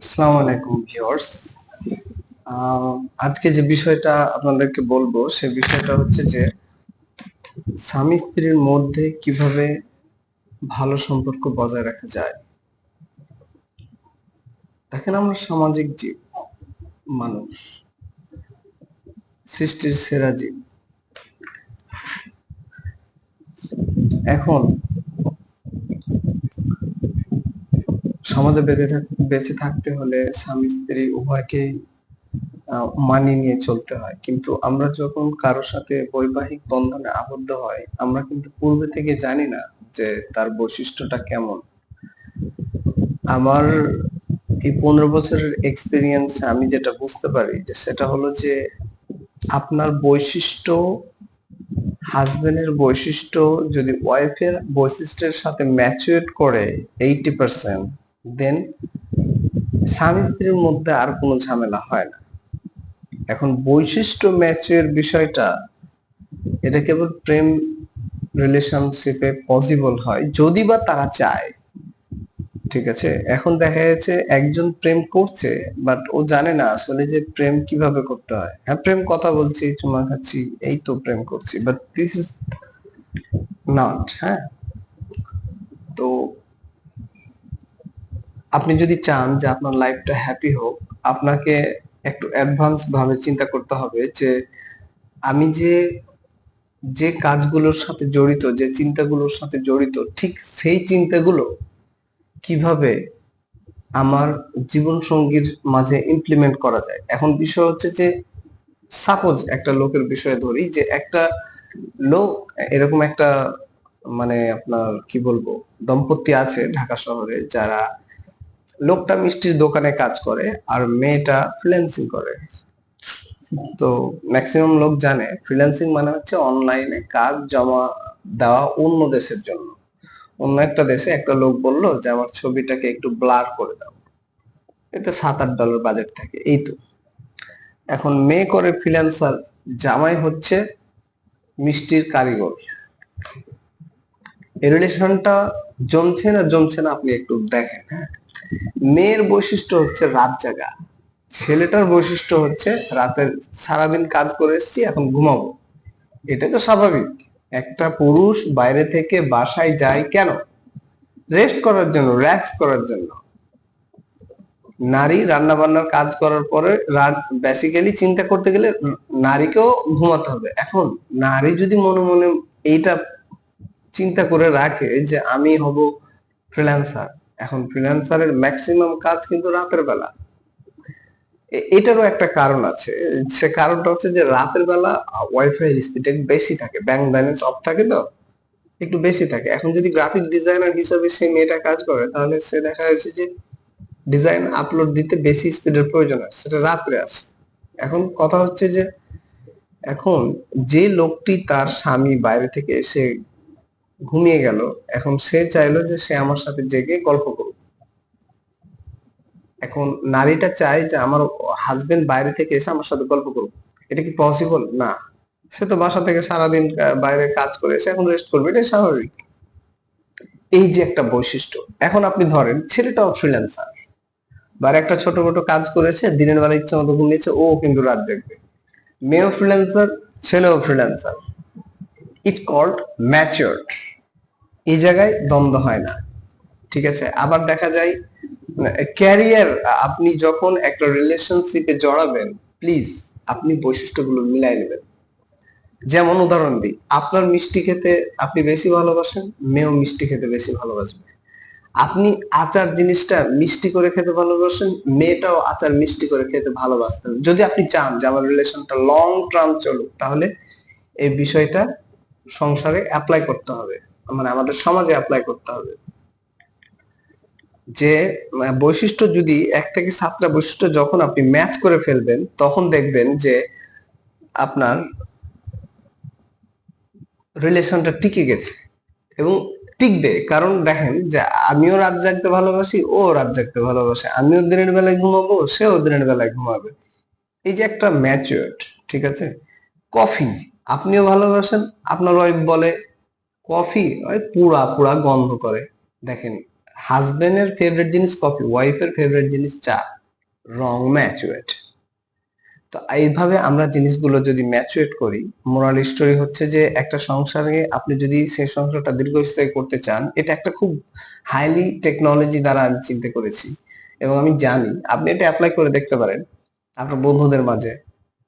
আসসালামু আলাইকুম ভিউয়ার্স। আজকে যে বিষয়টা আপনাদেরকে বলবো সে বিষয়টা হচ্ছে যে স্বামী স্ত্রীর মধ্যে কিভাবে ভালো সম্পর্ক বজায় রাখা যায়। দেখেন, আমরা সামাজিক জীব, মানুষ, সৃষ্টির সেরা জীব। এখন সমাজে বেঁচে থাকতে হলে স্বামী স্ত্রী উভয়কেই মানিয়ে নিয়ে চলতে হয়, কিন্তু আমরা যখন কারোর সাথে বৈবাহিক বন্ধনে আবদ্ধ হয় আমরা কিন্তু পূর্বে থেকে জানি না যে তার বৈশিষ্ট্যটা কেমন। আমার এই 15 বছরের এক্সপিরিয়েন্স আমি যেটা বুঝতে পারি যে সেটা হলো যে আপনার বৈশিষ্ট্য, হাজবেন্ডের বৈশিষ্ট্য যদি ওয়াইফের বৈশিষ্ট্যের সাথে ম্যাচুয়েট করে 80%, দেন স্বামী স্ত্রীর মধ্যে আর কোনো ঝামেলা হয় না। এখন বৈশিষ্ট্য ম্যাচের বিষয়টা, এটা কেবল প্রেম রিলেশনশিপে পসিবল হয় যদি বা তারা চায়। ঠিক আছে, এখন দেখা যাচ্ছে একজন প্রেম করছে বাট ও জানে না আসলে যে প্রেম কিভাবে করতে হয়। হ্যাঁ, প্রেম কথা বলছি, চুমা খাচ্ছি, এই তো প্রেম করছি, বাট দিস ইজ নট। হ্যাঁ, তো আপনি যদি চান যে আপনার লাইফটা হ্যাপি হোক, আপনাকে একটু অ্যাডভান্স ভাবে চিন্তা করতে হবে যে আমি যে যে কাজগুলোর সাথে জড়িত, যে চিন্তাগুলোর সাথে জড়িত, ঠিক সেই চিন্তাগুলো কিভাবে আমার জীবন সঙ্গীর মাঝে ইমপ্লিমেন্ট করা যায়। এখন বিষয় হচ্ছে যে সাপোজ একটা লোকের বিষয়ে ধরি, যে একটা লোক, এরকম একটা মানে আপনার কি বলবো, দম্পতি আছে ঢাকা শহরে যারা, লোকটা মিষ্টির দোকানে কাজ করে আর মেয়েটা ফ্রিল্যান্সিং করে। তো ম্যাক্সিমাম লোক জানে ফ্রিল্যান্সিং মানে হচ্ছে অনলাইনে কাজ জমা দেওয়া অন্য দেশের জন্য। অন্য একটা দেশে একটা লোক বললো যে আমার ছবিটাকে একটু ব্লার করে দাও, এতে $7-8 বাজেট থাকে, এই তো। এখন মেয়ে করে ফ্রিল্যান্সার, জামাই হচ্ছে মিষ্টির কারিগর। এই রিলেশনটা জমছে না জমছে না আপনি একটু দেখেন। হ্যাঁ, মেয়ের বৈশিষ্ট্য হচ্ছে রাত জাগা, ছেলেটার বৈশিষ্ট্য হচ্ছে রাতের সারাদিন কাজ করে এসেছি এখন ঘুমাবো। এটা তো স্বাভাবিক। একটা পুরুষ বাইরে থেকে বাসায় যায় কেন? রেস্ট করার জন্য, রিল্যাক্স করার জন্য। নারী রান্না বান্নার কাজ করার পরে রাত বেসিক্যালি চিন্তা করতে গেলে নারীকেও ঘুমাতে হবে। এখন নারী যদি মনে মনে এইটা চিন্তা করে রাখে যে আমি হব ফ্রিল্যান্সার, এখন ফ্রিল্যান্সারের ম্যাক্সিমাম কাজ কিন্তু রাতের বেলা। এটারও একটা কারণ আছে। সে কারণটা হচ্ছে যে রাতের বেলা ওয়াইফাই স্পিড একটু বেশি থাকে, ব্যাংক ব্যালেন্স অফ থাকে, তো একটু বেশি থাকে। এখন যদি গ্রাফিক ডিজাইনার হিসেবে সেই মেয়েটা কাজ করে তাহলে সে দেখা যাচ্ছে যে ডিজাইন আপলোড দিতে বেশি স্পিডের প্রয়োজন হয়, সেটা রাত্রে আছে। এখন কথা হচ্ছে যে এখন যে লোকটি তার স্বামী বাইরে থেকে এসে ঘুমিয়ে গেল, এখন সে চাইলো যে সে আমার সাথে জেগে গল্প করুক। এখন নারীটা চায় যে আমার হাজবেন্ড বাইরে থেকে এসে আমার সাথে গল্প করুক। এটা কি পসিবল? না। সে তো বাসা থেকে সারাদিন বাইরে কাজ করে এসে এখন রেস্ট করবে, এটা স্বাভাবিক। এই যে একটা বৈশিষ্ট্য। এখন আপনি ধরেন ছেলেটাও ফ্রিল্যান্সার, বা একটা ছোট মোটো কাজ করেছে, দিনের বেলা ইচ্ছা মতো ঘুমিয়েছে, ও কিন্তু রাত জাগবে। মেয়েও ফ্রিল্যান্সার, ছেলেও ফ্রিল্যান্সার। ইট কল্ড ম্যাচিওরড। এই জায়গায় দ্বন্দ্ব হয় না। ঠিক আছে, আবার দেখা যায় ক্যারিয়ার, আপনি যখন একটা রিলেশনশিপে জড়াবেন, প্লিজ আপনি বৈশিষ্ট্যগুলো মিলাই নেবেন। যেমন উদাহরণ দিই, আপনার মিষ্টি খেতে আপনি বেশি ভালোবাসেন, মেয়েও মিষ্টি খেতে বেশি ভালোবাসবে। আপনি আচার জিনিসটা মিষ্টি করে খেতে ভালোবাসেন, মেয়েটাও আচার মিষ্টি করে খেতে ভালোবাসতেন। যদি আপনি চান যে আমার রিলেশনটা লং টার্ম চলুক, তাহলে এই বিষয়টা সংসারে অ্যাপ্লাই করতে হবে, মানে আমাদের সমাজে অ্যাপ্লাই করতে হবে। যে বৈশিষ্ট্য যদি 1 থেকে 7টা বৈশিষ্ট্য যখন আপনি ম্যাচ করে ফেলবেন, তখন দেখবেন যে আপনার রিলেশনটা টিকে গেছে এবং টিকবে। কারণ দেখেন যে আমিও রাত জাগতে ভালোবাসি, ও রাত জাগতে ভালোবাসে, আমিও দিনের বেলায় ঘুমাবো, সেও দিনের বেলায় ঘুমাবে। এই যে একটা ম্যাচিওরড। ঠিক আছে, কফি আপনিও ভালোবাসেন, আপনার ওয়াইফ বলে কফি ওই পুরা পুরা গন্ধ করে। দেখেন, হাজবেন্ডের ফেভারিট জিনিস কফি, ওয়াইফের ফেভারিট জিনিস চা। রং, ম্যাচুয়েট। তো এইভাবে আমরা জিনিসগুলো যদি ম্যাচুয়েট করি, মোরাল স্টোরি হচ্ছে যে একটা সংসারে আপনি যদি সেই সংসারটা দীর্ঘস্থায়ী করতে চান, এটা একটা খুব হাইলি টেকনোলজি দ্বারা আমি চিন্তা করেছি এবং আমি জানি আপনি এটা অ্যাপ্লাই করে দেখতে পারেন আপনার বন্ধুদের মাঝে।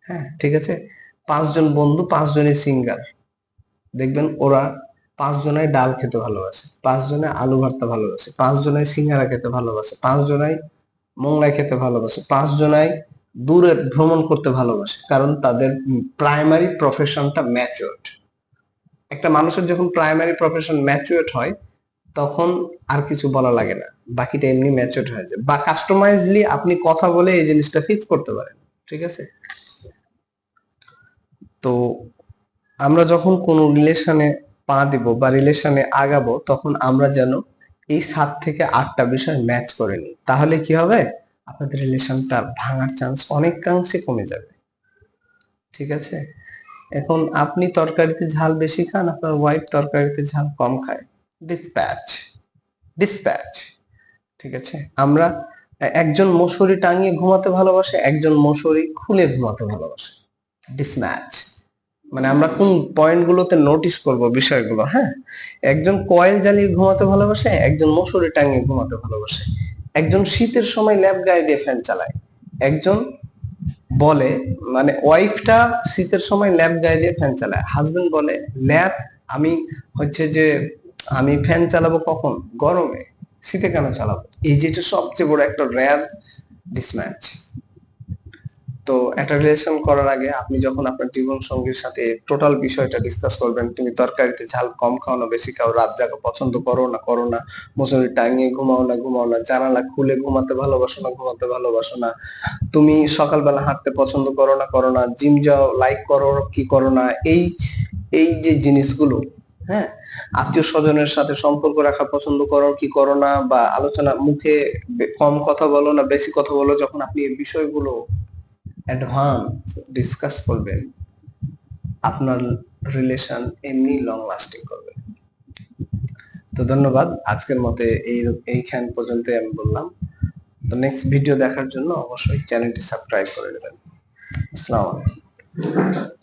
হ্যাঁ, ঠিক আছে। 5 জন বন্ধু, 5 জনই সিঙ্গার। দেখবেন ওরা 5 জনাই ডাল খেতে ভালোবাসে, 5 জনে আলু ভর্তা ভালোবাসে, 5 জনাই সিঙ্গারা খেতে ভালোবাসে, 5 জনাই মোংলাই খেতে ভালোবাসে, 5 জনাই দূরে ভ্রমণ করতে ভালোবাসে, কারণ তাদের প্রাইমারি প্রফেশনটা ম্যাচিওরড। একটা মানুষের যখন প্রাইমারি প্রফেশন ম্যাচিওরড হয় তখন আর কিছু বলা লাগে না, বাকিটা এমনি ম্যাচিওরড হয়ে যায়, বা কাস্টমাইজলি আপনি কথা বলে এই জিনিসটা ফিক্স করতে পারেন। ঠিক আছে। তো আমরা যখন কোনো রিলেশনে পা দিব বা রিলেশনে আগাবো, তখন আমরা যেন এই 7 থেকে 8টা বিষয় ম্যাচ করে নিই। তাহলে কি হবে, আপনাদের রিলেশনটা ভাঙার চান্স অনেকাংশে কমে যাবে। ঠিক আছে। এখন আপনি তরকারিতে ঝাল বেশি খান, আপনার ওয়াইফ তরকারিতে ঝাল কম খায়, ডিসপ্যাচ। ডিসপ্যাচ। ঠিক আছে। আমরা একজন মশারি টাঙিয়ে ঘুমাতে ভালোবাসে, একজন মশারি খুলে ঘুমাতে ভালোবাসে, ডিসম্যাচ। মানে আমরা কোন পয়েন্ট গুলোতে নোটিস করব বিষয়গুলো। হ্যাঁ, একজন কয়েল জ্বালিয়ে ঘুমাতে ভালোবাসে, একজন মশারি টাঙিয়ে ঘুমাতে ভালোবাসে, একজন শীতের সময় ল্যাপ গায়ে দিয়ে ফ্যান চালায়, একজন বলে, মানে ওয়াইফটা শীতের সময় ল্যাপ গায়ে দিয়ে ফ্যান চালায়, হাজবেন্ড বলে ল্যাপ আমি হচ্ছে যে আমি ফ্যান চালাবো কখন, গরমে, শীতে কেন চালাবো। এই যেটা সবচেয়ে বড় একটা রেয়ার ডিসম্যাচ। তো একটা রিলেশন করার আগে আপনি যখন আপনার জীবন সঙ্গীর সাথে টোটাল বিষয়টা ডিসকাস করবেন, তুমি তরকারিতে ঝাল কম খাও না বেশি খাও, রাত জাগা পছন্দ করো না করো না, মশারি টাঙিয়ে ঘুমাও না ঘুমাও না, জানালা খুলে ঘুমাতে ভালোবাসো না ঘুমাতে ভালোবাসো না, তুমি সকালবেলা হাঁটতে পছন্দ করো না, জিম যাও লাইক করো কি করো না, এই এই যে জিনিসগুলো, হ্যাঁ, আত্মীয় স্বজনের সাথে সম্পর্ক রাখা পছন্দ করো কি করো না, বা আলোচনা মুখে কম কথা বলো না বেশি কথা বলো, যখন আপনি এই বিষয়গুলো অ্যাডভান্স ডিসকাস করবেন, আপনার রিলেশন এমনি লং লাস্টিং করবে। তো ধন্যবাদ, আজকের মতে এইখান পর্যন্ত আমি বললাম। তো নেক্সট ভিডিও দেখার জন্য অবশ্যই চ্যানেলটি সাবস্ক্রাইব করে নেবেন। আসসালামু আলাইকুম।